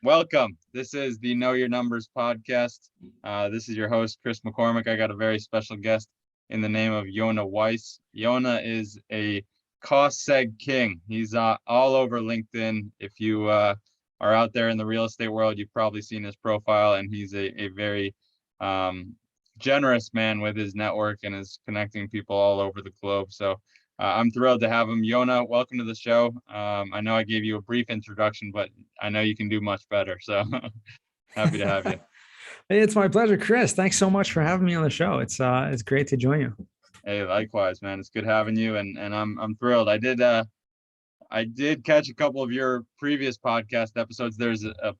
Welcome. This is the Know Your Numbers podcast. This is your host, Chris McCormick. I got a very special guest in the name of Yonah Weiss. Yonah is a cost seg king. He's all over LinkedIn. If you are out there in the real estate world, you've probably seen his profile, and he's a very generous man with his network and is connecting people all over the globe. So I'm thrilled to have him. Yonah, welcome to the show. I know I gave you a brief introduction, but I know you can do much better. So happy to have you. It's my pleasure, Chris. Thanks so much for having me on the show. It's great to join you. Hey, likewise, man. It's good having you, and I'm thrilled. I did catch a couple of your previous podcast episodes. There's a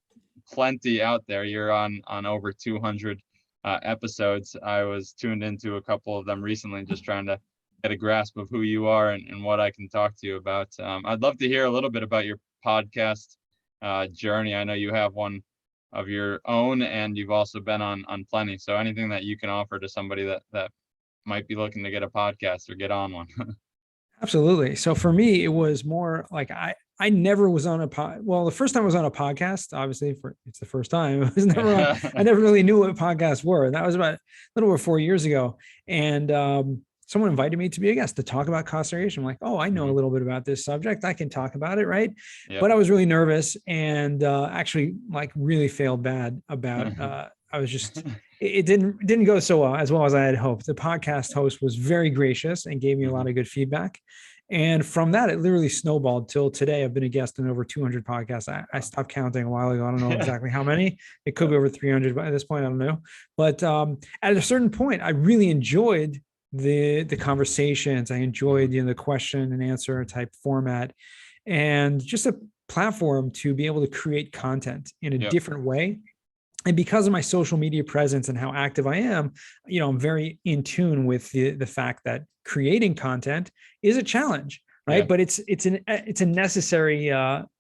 plenty out there. You're on over 200 episodes. I was tuned into a couple of them recently, just trying to get a grasp of who you are and what I can talk to you about. I'd love to hear a little bit about your podcast journey. I know you have one of your own, and you've also been on plenty. So anything that you can offer to somebody that might be looking to get a podcast or get on one. Absolutely. So for me, it was more like I never was on well, the first time I was on a podcast, obviously it's the first time. It was never on, I never really knew what podcasts were. That was about a little over 4 years ago. And someone invited me to be a guest to talk about cost segregation. I'm like, oh, I know a little bit about this subject. I can talk about it, right? Yep. But I was really nervous and actually like really failed bad about, I was just, it didn't go so well as I had hoped. The podcast host was very gracious and gave me a lot of good feedback. And from that, it literally snowballed till today. I've been a guest in over 200 podcasts. I stopped counting a while ago. I don't know exactly how many. It could be over 300 by this point. I don't know. But at a certain point, I really enjoyed the conversations. I enjoyed, the question and answer type format, and just a platform to be able to create content in a different way. And because of my social media presence and how active I am, I'm very in tune with the fact that creating content is a challenge, right? Yeah. But it's a necessary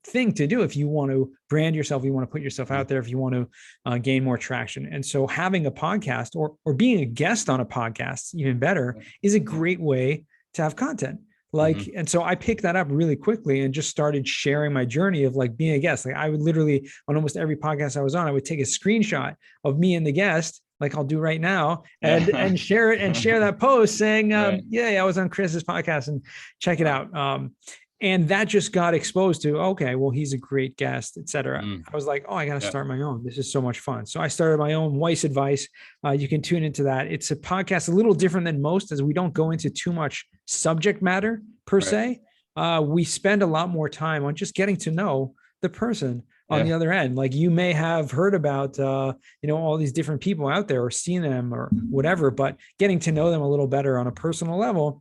thing to do if you want to brand yourself, you want to put yourself out there, if you want to gain more traction. And so having a podcast or being a guest on a podcast, even better, is a great way to have content. And so I picked that up really quickly and just started sharing my journey of like being a guest. Like I would literally, on almost every podcast I was on, I would take a screenshot of me and the guest, like I'll do right now, and share it and share that post saying, I was on Chris's podcast and check it out. And that just got exposed to, okay, well, he's a great guest, et cetera. I was like, oh, I got to start my own. This is so much fun. So I started my own Weiss Advice. You can tune into that. It's a podcast a little different than most, as we don't go into too much subject matter per se. We spend a lot more time on just getting to know the person on the other end. Like you may have heard about, all these different people out there or seen them or whatever, but getting to know them a little better on a personal level.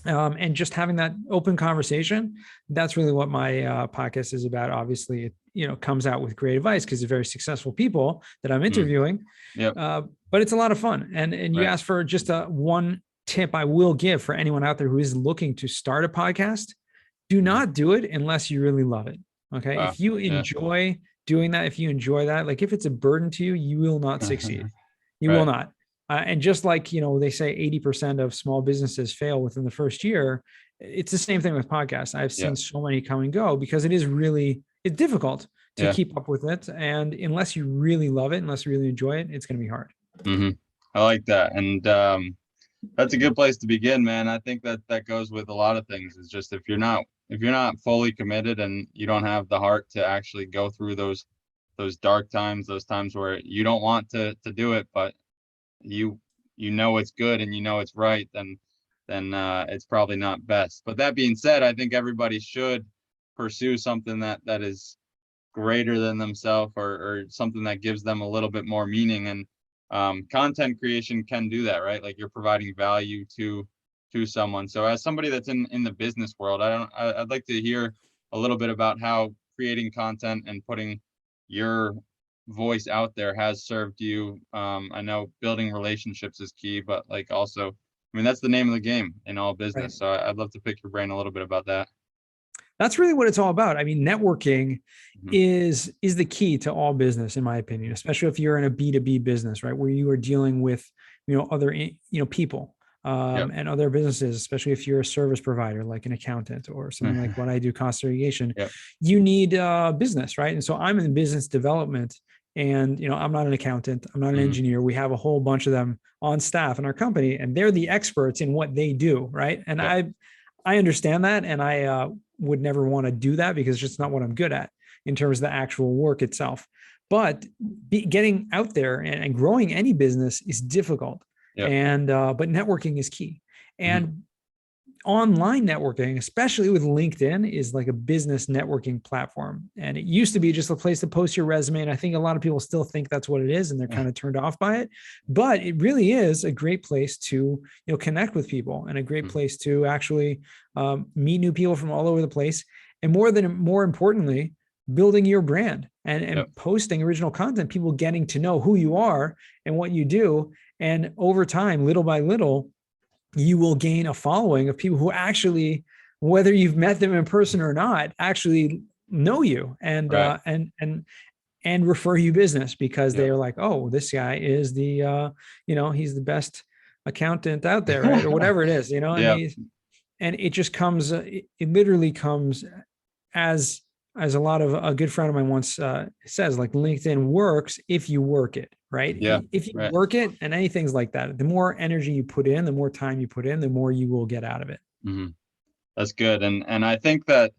And just having that open conversation, that's really what my podcast is about. Obviously, it comes out with great advice because they're very successful people that I'm interviewing. But it's a lot of fun. And you asked for just one tip I will give for anyone out there who is looking to start a podcast. Do not do it unless you really love it. Okay. If you enjoy doing that, if you enjoy that, like if it's a burden to you, you will not succeed. You will not. And just like, they say 80% of small businesses fail within the first year, it's the same thing with podcasts. I've seen so many come and go because it's difficult to keep up with it. And unless you really love it, unless you really enjoy it, it's going to be hard. I like that. And that's a good place to begin, man. I think that goes with a lot of things. It's just if you're not fully committed and you don't have the heart to actually go through those dark times, those times where you don't want to do it, but you know it's good and it's right, then it's probably not best. But that being said, I think everybody should pursue something that is greater than themselves or something that gives them a little bit more meaning. And content creation can do that, right? Like you're providing value to someone. So as somebody that's in the business world, I'd like to hear a little bit about how creating content and putting your voice out there has served you. I know building relationships is key, but like also, that's the name of the game in all business. Right. So I'd love to pick your brain a little bit about that. That's really what it's all about. Networking is the key to all business, in my opinion, especially if you're in a B2B business, right? Where you are dealing with, other, people. and other businesses, especially if you're a service provider, like an accountant or something like what I do, Cost Segregation, Yep. you need business, right? And so I'm in business development, and I'm not an accountant, I'm not an engineer. We have a whole bunch of them on staff in our company, and they're the experts in what they do, right? And I understand that, and I would never want to do that because it's just not what I'm good at in terms of the actual work itself. But getting out there and growing any business is difficult. Yep. And but networking is key. And online networking, especially with LinkedIn, is like a business networking platform. And it used to be just a place to post your resume. And I think a lot of people still think that's what it is, and they're kind of turned off by it. But it really is a great place to connect with people, and a great place to actually meet new people from all over the place. And more importantly, building your brand and posting original content, people getting to know who you are and what you do. And over time, little by little, you will gain a following of people who actually, whether you've met them in person or not, actually know you and and refer you business, because they are like, oh, this guy is the he's the best accountant out there, right? Or whatever it is, and it just comes, it literally comes as a lot of a good friend of mine once says, like, LinkedIn works if you work it, right? Yeah. If you work it, and anything's like that, the more energy you put in, the more time you put in, the more you will get out of it. That's good. And I think that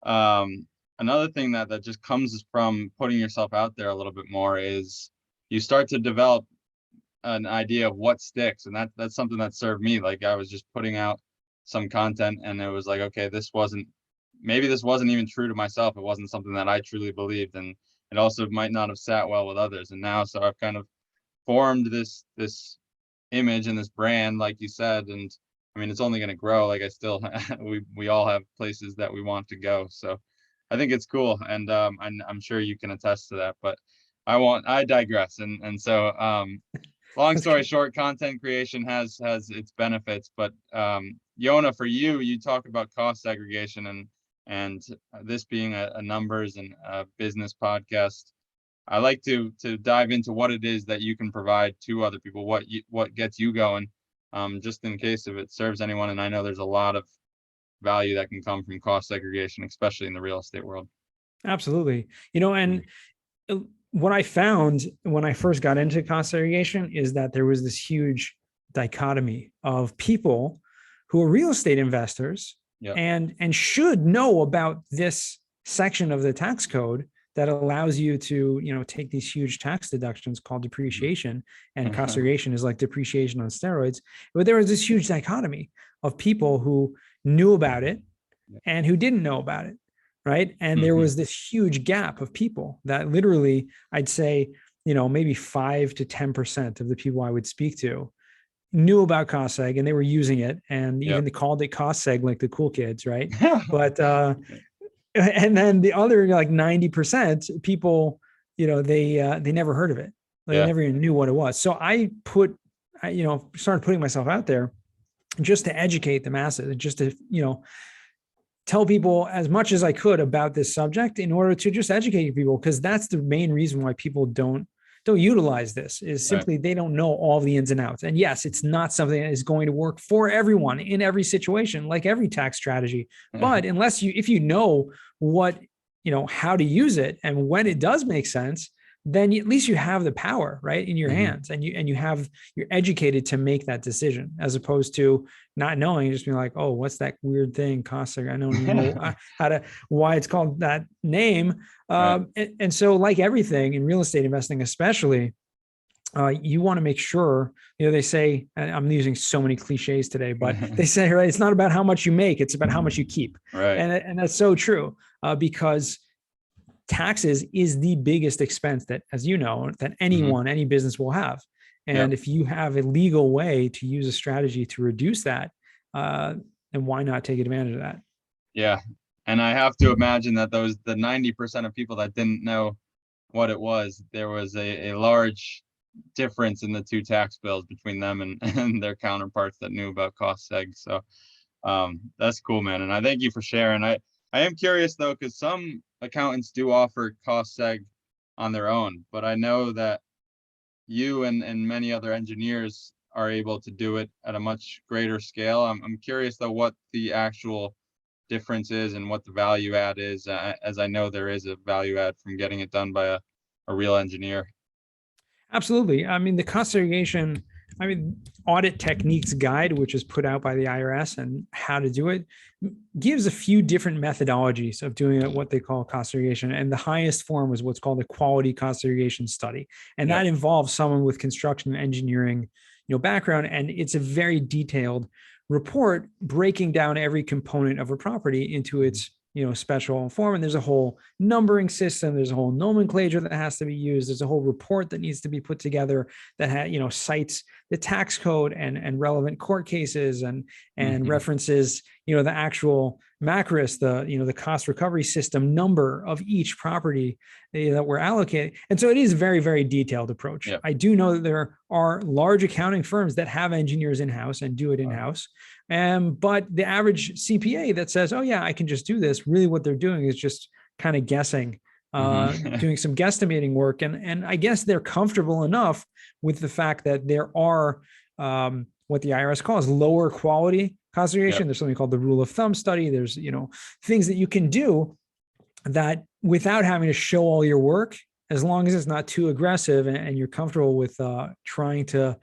another thing that just comes from putting yourself out there a little bit more is you start to develop an idea of what sticks. And that's something that served me. Like, I was just putting out some content, and it was like, okay, maybe this wasn't even true to myself. It wasn't something that I truly believed, and it also might not have sat well with others. And now, so I've kind of formed this image and this brand, like you said, and I mean, it's only going to grow. Like, I still, we all have places that we want to go. So I think it's cool. And I'm sure you can attest to that, but I digress. And so, long story short, content creation has its benefits, but Yonah, for you talk about cost segregation, and this being a numbers and a business podcast. I like to dive into what it is that you can provide to other people, what gets you going, just in case if it serves anyone. And I know there's a lot of value that can come from cost segregation, especially in the real estate world. Absolutely. And what I found when I first got into cost segregation is that there was this huge dichotomy of people who are real estate investors and should know about this section of the tax code that allows you to, take these huge tax deductions called depreciation, and cost segregation is like depreciation on steroids. But there was this huge dichotomy of people who knew about it and who didn't know about it. Right. And there was this huge gap of people that literally, I'd say, maybe 5 to 10% of the people I would speak to knew about cost seg, and they were using it, and even they called it cost seg, like the cool kids. Right. But, and then the other, like 90% people, they never heard of it. They never even knew what it was. So I started putting myself out there just to educate the masses, and just to, tell people as much as I could about this subject, in order to just educate people, because that's the main reason why people don't utilize this, is simply they don't know all the ins and outs. And yes, it's not something that is going to work for everyone in every situation, like every tax strategy. But if you know what, how to use it, and when it does make sense, then at least you have the power right in your hands, and you're educated to make that decision, as opposed to not knowing, just being like, oh, what's that weird thing, cost seg? I don't even know why it's called that name. And so, like everything in real estate investing, especially, you want to make sure, they say, and I'm using so many cliches today, but they say, right, it's not about how much you make, it's about how much you keep. Right. And that's so true, because taxes is the biggest expense that, as you know, that any business will have. And if you have a legal way to use a strategy to reduce that, then why not take advantage of that? Yeah. And I have to imagine that the 90% of people that didn't know what it was, there was a large difference in the two tax bills between them and their counterparts that knew about cost seg. So that's cool, man. And I thank you for sharing. I am curious though, because some accountants do offer cost seg on their own, but I know that you and many other engineers are able to do it at a much greater scale. I'm curious though what the actual difference is and what the value add is, as I know there is a value add from getting it done by a real engineer. Absolutely. I mean, the cost segregation, I mean, audit techniques guide, which is put out by the IRS and how to do it, gives a few different methodologies of doing it, what they call cost segregation. And the highest form is what's called a quality cost segregation study. And that involves someone with construction and engineering, background. And it's a very detailed report breaking down every component of a property into its special form. And there's a whole numbering system. There's a whole nomenclature that has to be used. There's a whole report that needs to be put together that cites the tax code and relevant court cases and references, the actual MACRIS, the cost recovery system number of each property that we're allocating. And so it is a very, very detailed approach. Yep. I do know that there are large accounting firms that have engineers in-house and do it in-house. But the average CPA that says, oh yeah, I can just do this, really what they're doing is just kind of guessing, doing some guesstimating work. And I guess they're comfortable enough with the fact that there are what the IRS calls lower quality cost segregation. Yep. There's something called the rule of thumb study. There's, things that you can do that without having to show all your work, as long as it's not too aggressive and you're comfortable with trying to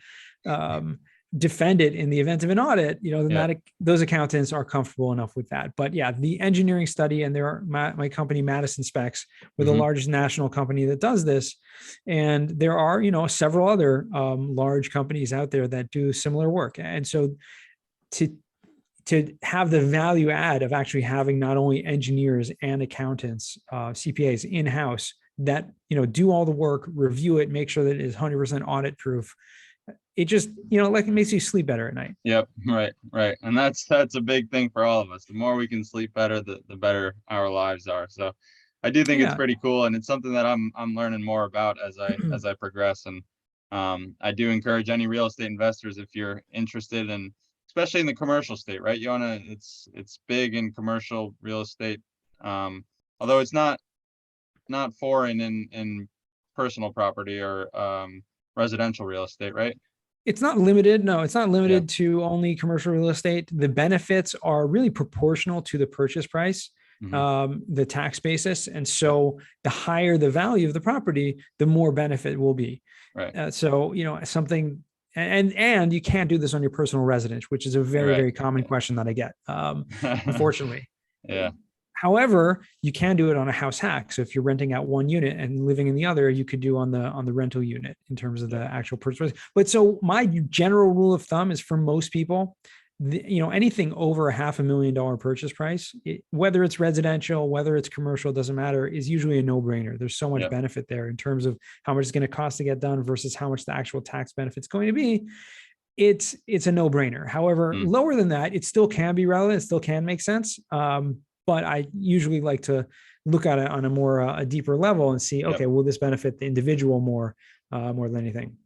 defend it in the event of an audit, then those accountants are comfortable enough with that. But yeah, the engineering study, and there are my company, Madison Specs, we're the largest national company that does this. And there are, several other large companies out there that do similar work. And so to have the value add of actually having not only engineers and accountants, CPAs in-house that, do all the work, review it, make sure that it is 100% audit proof. It just, it makes you sleep better at night. Yep. Right. And that's a big thing for all of us. The more we can sleep better, the better our lives are. So I do think it's pretty cool. And it's something that I'm learning more about as I progress. And I do encourage any real estate investors, if you're interested in, especially in the commercial state, right, Yonah? It's big in commercial real estate, although it's not foreign in personal property or residential real estate, right? It's not limited. No, it's not limited to only commercial real estate. The benefits are really proportional to the purchase price, the tax basis. And so the higher the value of the property, the more benefit will be. Right. So, something, and you can't do this on your personal residence, which is a very, very common question that I get, unfortunately. Yeah. However, you can do it on a house hack. So if you're renting out one unit and living in the other, you could do on the rental unit in terms of the actual purchase. But so my general rule of thumb is for most people, anything over $500,000 purchase price, whether it's residential, whether it's commercial, doesn't matter, is usually a no-brainer. There's so much benefit there in terms of how much it's going to cost to get done versus how much the actual tax benefit's going to be. It's a no-brainer. However, lower than that, it still can be relevant. It still can make sense. But I usually like to look at it on a more a deeper level and see, okay, will this benefit the individual more than anything?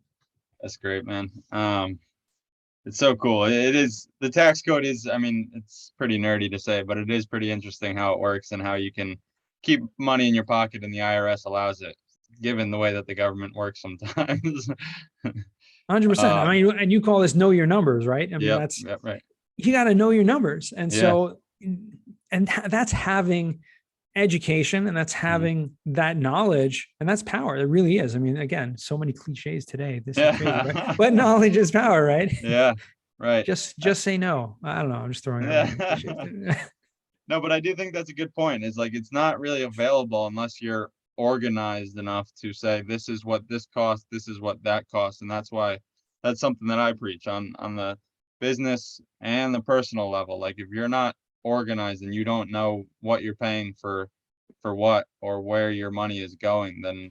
That's great, man. It's so cool. It is, the tax code is, I mean, it's pretty nerdy to say, but it is pretty interesting how it works and how you can keep money in your pocket, and the IRS allows it, given the way that the government works sometimes. 100%. I mean, and you call this know your numbers, right? I mean, that's right. You got to know your numbers. And so, and that's having education, and that's having that knowledge, and that's power. It really is. I mean, again, so many cliches today. This is crazy, right? But knowledge is power, right? Yeah, right. Just say no. I don't know. I'm just throwing out. No, but I do think that's a good point. It's like, it's not really available unless you're organized enough to say, this is what this costs, this is what that costs. And that's why that's something that I preach on the business and the personal level. Like, if you're not organized and you don't know what you're paying for what or where your money is going, then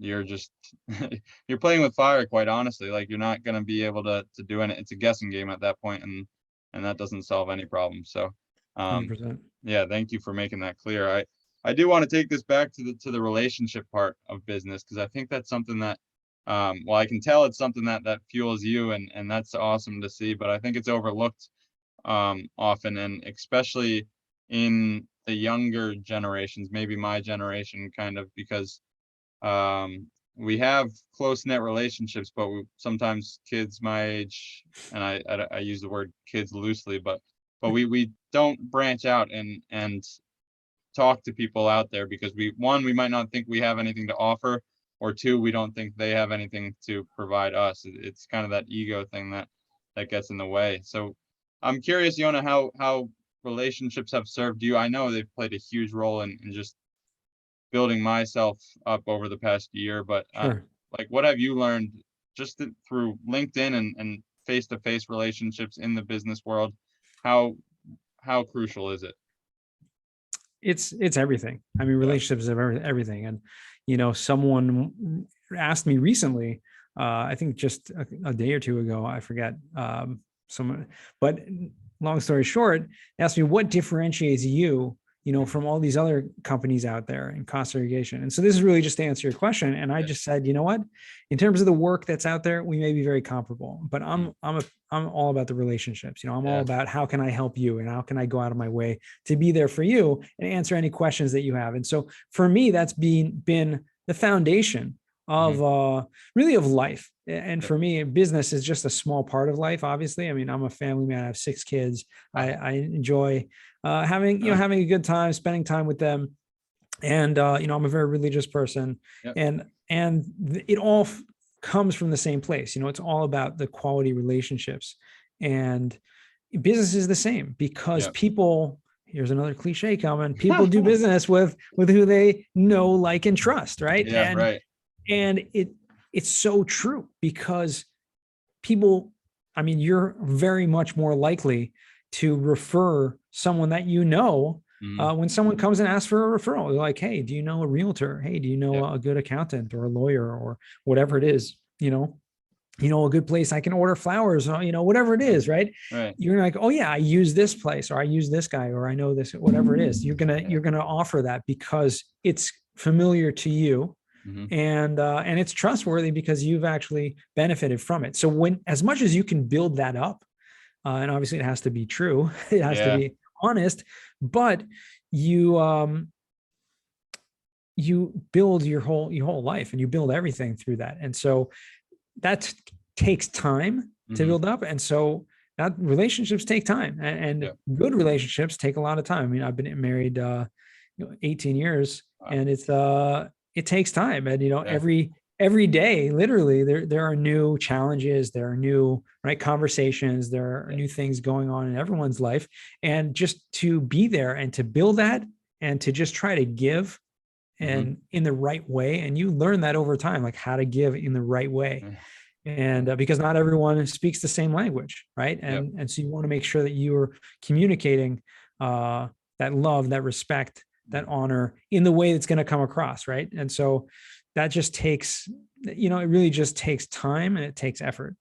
you're just you're playing with fire, quite honestly. Like, you're not going to be able to do it. It's a guessing game at that point, and that doesn't solve any problem. So 100%. Yeah, thank you for making that clear. I do want to take this back to the relationship part of business, because I think that's something that well, I can tell it's something that fuels you, and that's awesome to see, but I think it's overlooked often, and especially in the younger generations, maybe my generation, kind of, because we have close knit relationships, but sometimes kids my age, and I use the word kids loosely, but we don't branch out and talk to people out there because we might not think we have anything to offer, or two, we don't think they have anything to provide us. It's kind of that ego thing that gets in the way. So I'm curious, Yonah, how relationships have served you. I know they've played a huge role in just building myself up over the past year, but Sure. like, what have you learned just through LinkedIn and face-to-face relationships in the business world? How crucial is it? It's everything. I mean, Yeah. relationships are everything. And, someone asked me recently, I think just a day or two ago, I forget, someone, but long story short, asked me what differentiates you, from all these other companies out there in cost segregation. And so this is really just to answer your question. And I just said, you know what, in terms of the work that's out there, we may be very comparable, but I'm all about the relationships. I'm all about how can I help you and how can I go out of my way to be there for you and answer any questions that you have. And so for me, that's been the foundation of really of life. And for me, business is just a small part of life. Obviously, I mean, I'm a family man. I have 6 kids. I enjoy having a good time, spending time with them. And I'm a very religious person, and it all comes from the same place. It's all about the quality relationships, and business is the same because people. Here's another cliche coming. People do business with who they know, like, and trust, right? Yeah, right. And it's so true because people, I mean, you're very much more likely to refer someone that when someone comes and asks for a referral. They're like, hey, do you know a realtor? Hey, do you know a good accountant or a lawyer or whatever it is? A good place I can order flowers, whatever it is, right? Right. You're like, oh yeah, I use this place, or I use this guy, or I know this, whatever it is. You're gonna offer that because it's familiar to you. And it's trustworthy because you've actually benefited from it. So as much as you can build that up, and obviously it has to be true, it has to be honest, but you build your whole life and you build everything through that. And so that takes time to build up. And so that relationships take time, and good relationships take a lot of time. I mean, I've been married 18 years. Wow. And it takes time. And every day, literally, there are new challenges, there are new conversations, there are new things going on in everyone's life. And just to be there and to build that and to just try to give and in the right way. And you learn that over time, like how to give in the right way. And because not everyone speaks the same language, right? And so you want to make sure that you're communicating that love, that respect, that honor in the way that's going to come across, right? And so that just takes, it really just takes time and it takes effort.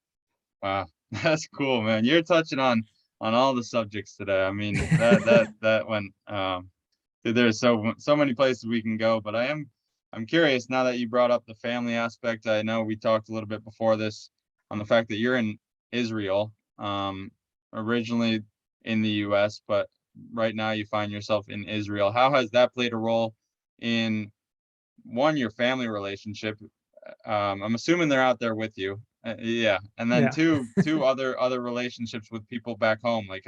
Wow, that's cool, man. You're touching on all the subjects today. I mean, that went there's so many places we can go, but I'm curious now that you brought up the family aspect. I know we talked a little bit before this on the fact that you're in Israel, originally in the US, but right now you find yourself in Israel. How has that played a role in your family relationship? I'm assuming they're out there with you. And then two other relationships with people back home. Like,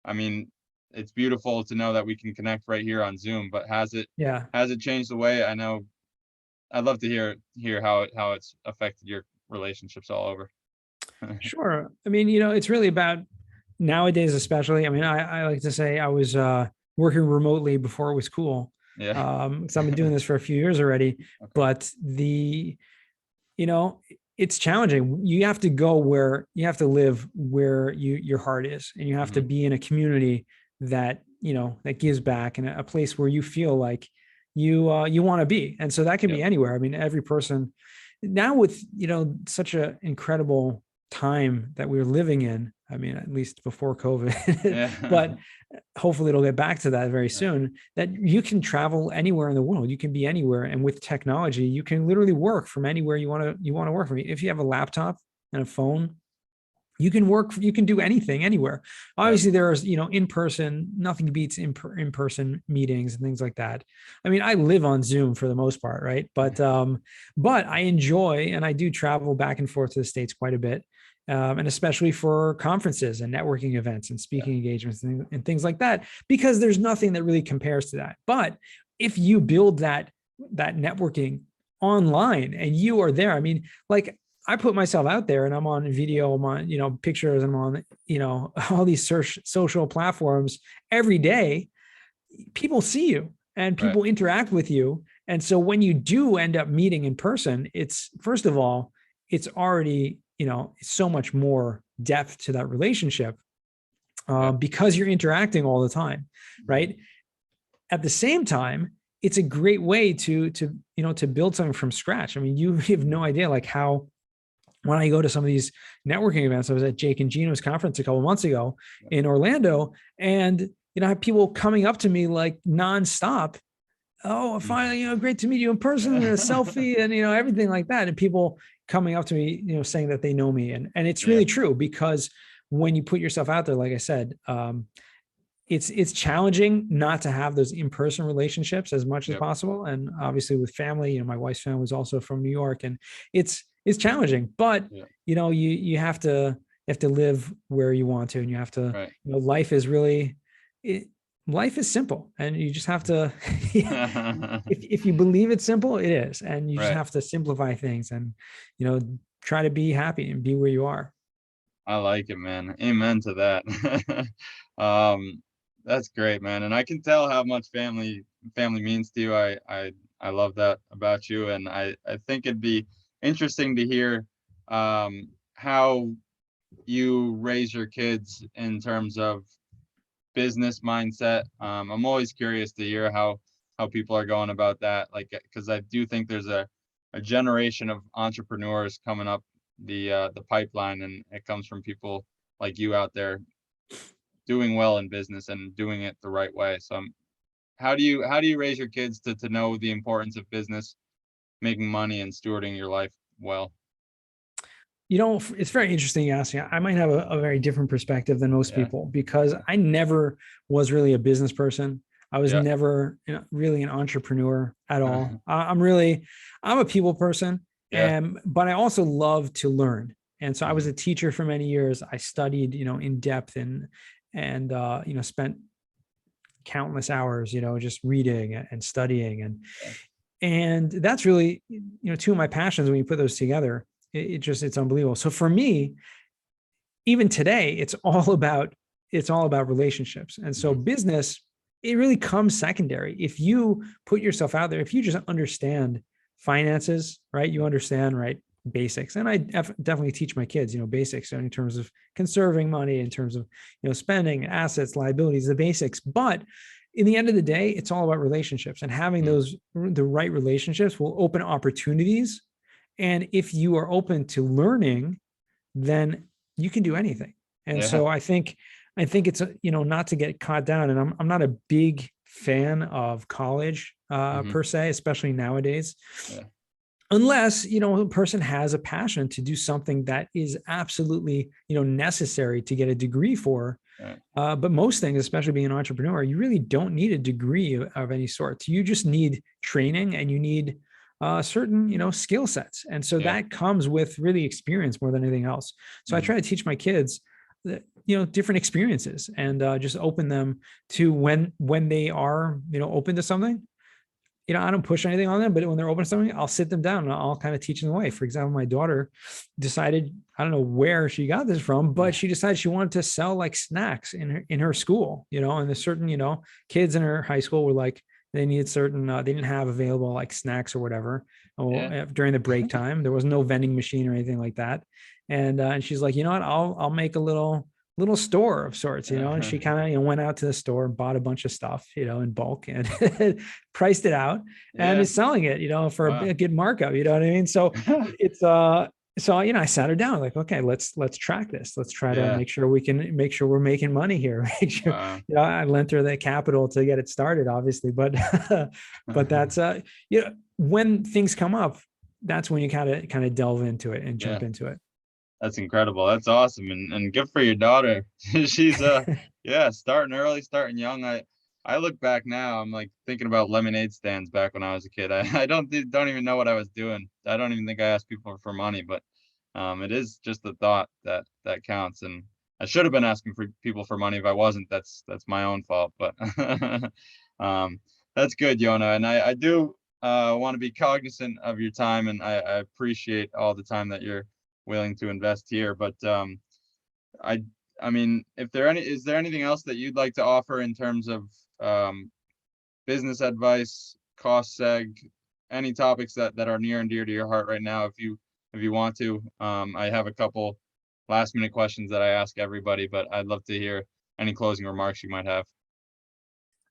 I mean, it's beautiful to know that we can connect right here on Zoom, but has it changed the way? I know I'd love to hear how it's affected your relationships all over. Sure. I mean, it's really about nowadays, especially. I mean, I like to say I was working remotely before it was cool. Because I've been doing this for a few years already. Okay. But it's challenging. You have to go where you have to live, where your heart is, and you have to be in a community that that gives back, and a place where you feel like you want to be. And so that can be anywhere. I mean, every person now with such an incredible time that we're living in. I mean, at least before COVID, but hopefully it'll get back to that very soon, that you can travel anywhere in the world. You can be anywhere. And with technology, you can literally work from anywhere you want to work from. If you have a laptop and a phone, you can work, you can do anything anywhere. Yep. Obviously there's, in person, nothing beats in-person meetings and things like that. I mean, I live on Zoom for the most part, right? But I enjoy, and I do travel back and forth to the States quite a bit. And especially for conferences and networking events and Yeah. speaking engagements and things like that, because there's nothing that really compares to that. But if you build that networking online and you are there, I mean, like, I put myself out there and I'm on video, I'm on, pictures, I'm on, all these social platforms every day. People see you and Right. people interact with you. And so when you do end up meeting in person, it's, first of all, it's already, so much more depth to that relationship, Yeah. because you're interacting all the time, right? At the same time, it's a great way to build something from scratch. I mean, you have no idea like how, when I go to some of these networking events, I was at Jake and Gino's conference a couple of months ago in Orlando, and I have people coming up to me like nonstop. Oh, finally, great to meet you in person, and a selfie, and everything like that, and people coming up to me, saying that they know me, and it's Yeah. really true, because when you put yourself out there, like I said, it's challenging not to have those in-person relationships as much as Yep. possible. And obviously with family, my wife's family is also from New York, and it's challenging, but Yeah. you have to live where you want to, and you have to, Right. life is really, life is simple, and you just have to, if you believe it's simple, it is, and you just Right. have to simplify things and, try to be happy and be where you are. I like it, man. Amen to that. um, that's great, man. And I can tell how much family means to you. I love that about you, and I think it'd be interesting to hear how you raise your kids in terms of business mindset. I'm always curious to hear how people are going about that, like, because I do think there's a generation of entrepreneurs coming up the pipeline, and it comes from people like you out there doing well in business and doing it the right way. So how do you raise your kids to know the importance of business, making money, and stewarding your life well? It's very interesting you ask me. I might have a very different perspective than most Yeah. people, because I never was really a business person. I was Yeah. never, really an entrepreneur at all. I'm a people person, Yeah. but I also love to learn. And so I was Mhm. a teacher for many years. I studied, in depth, and spent countless hours, just reading and studying, Yeah. and that's really, two of my passions. When you put those together, it's unbelievable. So for me, even today, it's all about relationships. And so Mhm. business, it really comes secondary. If you put yourself out there, if you just understand finances, right? You understand, right? Basics. And I definitely teach my kids, basics in terms of conserving money, in terms of, spending, assets, liabilities, the basics. But in the end of the day, it's all about relationships, and having Mhm. the right relationships will open opportunities. And if you are open to learning, then you can do anything. And Yeah. so I think it's, not to get caught down. And I'm not a big fan of college, Mhm. per se, especially nowadays, Yeah. unless, a person has a passion to do something that is absolutely, necessary to get a degree for. Right. But most things, especially being an entrepreneur, you really don't need a degree of any sort. You just need training, and you need certain, skill sets. And so Yeah. that comes with really experience more than anything else. So I Mhm. try to teach my kids that, different experiences, and just open them to, when they are, open to something. I don't push anything on them, but when they're open to something, I'll sit them down and I'll kind of teach them the way. For example, my daughter decided, I don't know where she got this from, but she decided she wanted to sell like snacks in her school, and there's certain, kids in her high school were like, they needed certain, they didn't have available like snacks or whatever, Yeah. during the break time. There was no vending machine or anything like that. And she's like, you know what, I'll make a little store of sorts, and she kind of, went out to the store and bought a bunch of stuff, in bulk, and priced it out, and Yeah. is selling it, for Wow. a good markup. You know what I mean? So it's so I sat her down like, okay, let's track this. Let's try to Yeah. make sure we're making money here. Make sure, Wow. I lent her the capital to get it started, obviously, but but that's when things come up, that's when you kind of delve into it and Yeah. jump into it. That's incredible. That's awesome. And good for your daughter. She's yeah, starting early, starting young. I look back now, I'm like thinking about lemonade stands back when I was a kid. I don't even know what I was doing. I don't even think I asked people for money, but it is just the thought that counts. And I should have been asking for people for money. If I wasn't, that's my own fault. But um that's good, Yonah. And I do want to be cognizant of your time, and I appreciate all the time that you're willing to invest here. But I I mean, if there any is there anything else that you'd like to offer in terms of business advice, cost seg, any topics that are near and dear to your heart right now, if you want to? I have a couple last minute questions that I ask everybody, but I'd love to hear any closing remarks you might have.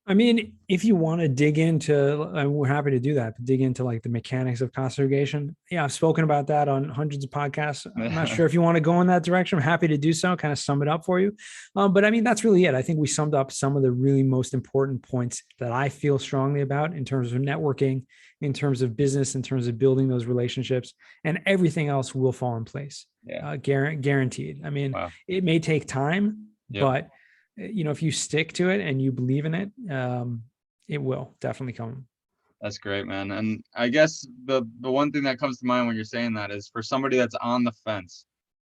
I mean, if you want to dig into, and we're happy to do that, but dig into like the mechanics of cost segregation. Yeah, I've spoken about that on hundreds of podcasts. I'm not sure if you want to go in that direction. I'm happy to do so, kind of sum it up for you. But I mean, that's really it. I think we summed up some of the really most important points that I feel strongly about in terms of networking, in terms of business, in terms of building those relationships, and everything else will fall in place. Yeah. Guaranteed. I mean, Wow. it may take time, Yep. but if you stick to it and you believe in it, it will definitely come. That's great, man. And I guess the one thing that comes to mind when you're saying that is, for somebody that's on the fence,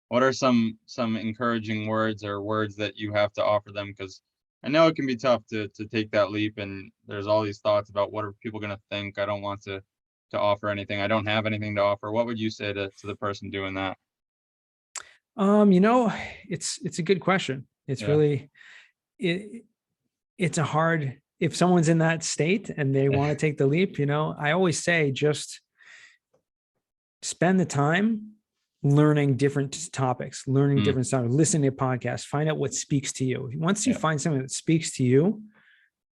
what are some encouraging words or words that you have to offer them? Because I know it can be tough to take that leap, and there's all these thoughts about what are people going to think. I don't want to offer anything. I don't have anything to offer. What would you say to the person doing that? It's a good question. It's Yeah. really it's a hard, if someone's in that state and they want to take the leap, I always say just spend the time learning different topics, learning different stuff, listening to podcasts, find out what speaks to you. Once you find something that speaks to you,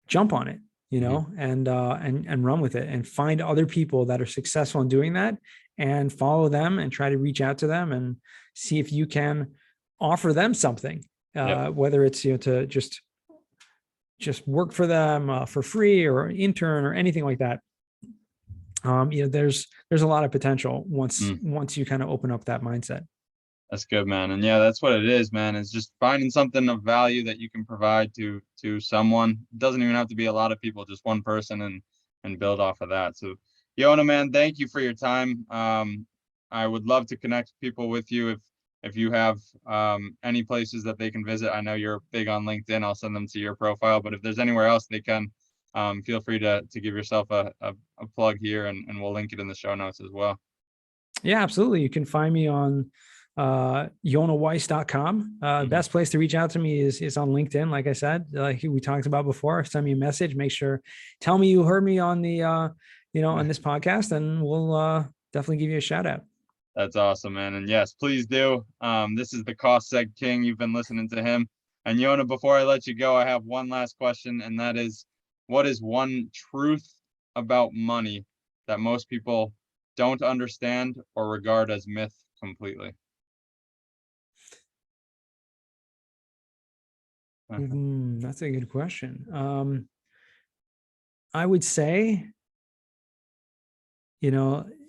jump on it, and run with it, and find other people that are successful in doing that and follow them and try to reach out to them and see if you can offer them something, whether it's, to just work for them for free or intern or anything like that. There's a lot of potential once you kind of open up that mindset. That's good, man. And yeah, that's what it is, man. It's just finding something of value that you can provide to someone. It doesn't even have to be a lot of people, just one person, and build off of that. So, Yonah, man, thank you for your time. I would love to connect people with you if you have any places that they can visit. I know you're big on LinkedIn. I'll send them to your profile, but if there's anywhere else they can, feel free to give yourself a plug here, and we'll link it in the show notes as well. Yeah, absolutely. You can find me on YonahWeiss.com. Best place to reach out to me is on LinkedIn. Like I said, like we talked about before, send me a message, tell me you heard me on the, on this podcast, and we'll definitely give you a shout out. That's awesome, man. And yes, please do. This is the Cost Seg King. You've been listening to him. And Yonah, before I let you go, I have one last question, and that is, what is one truth about money that most people don't understand or regard as myth completely? That's a good question. I would say,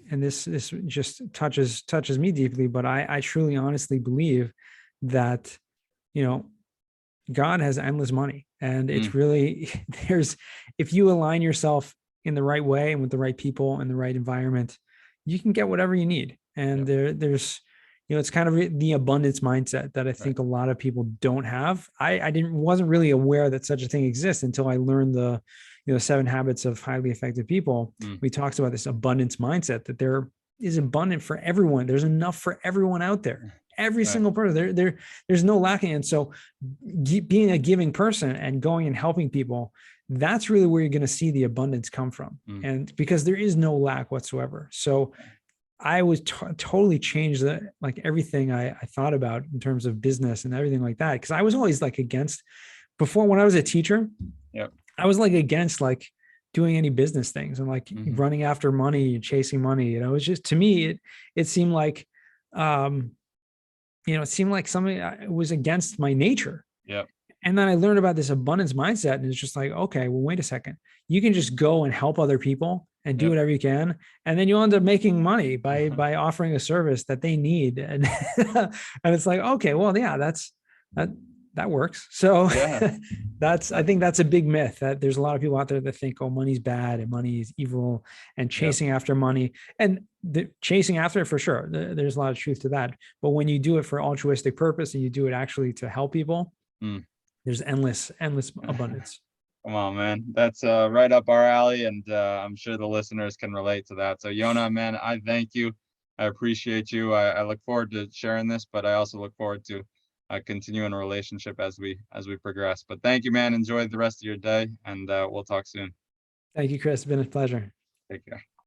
and this just touches me deeply, but I truly honestly believe that, God has endless money, and it's really, if you align yourself in the right way and with the right people and the right environment, you can get whatever you need. And there's, it's kind of the abundance mindset that I think a lot of people don't have. I wasn't really aware that such a thing exists until I learned the 7 habits of highly effective people. We talked about this abundance mindset, that there is abundant for everyone. There's enough for everyone out there. Every single person, there's no lacking. And so being a giving person and going and helping people, that's really where you're going to see the abundance come from. And because there is no lack whatsoever. So I was totally changed everything I thought about in terms of business and everything like that. Cause I was always against, before, when I was a teacher, I was against doing any business things and running after money and chasing money. It was just, to me, it seemed like, it seemed like something was against my nature. And then I learned about this abundance mindset, and it's just okay, well, wait a second. You can just go and help other people and do Yep. whatever you can. And then you'll end up making money by offering a service that they need. And, and it's like, okay, well, yeah, that works. So Yeah. I think that's a big myth, that there's a lot of people out there that think, oh, money's bad and money is evil, and Yep. chasing after money, and chasing after it, for sure. There's a lot of truth to that. But when you do it for altruistic purpose and you do it actually to help people, there's endless abundance. Come on, man. That's right up our alley, and I'm sure the listeners can relate to that. So Yonah, man, I thank you. I appreciate you. I look forward to sharing this, but I also look forward to continuing a relationship as we progress. But thank you, man. Enjoy the rest of your day, and we'll talk soon. Thank you, Chris. It's been a pleasure. Take care.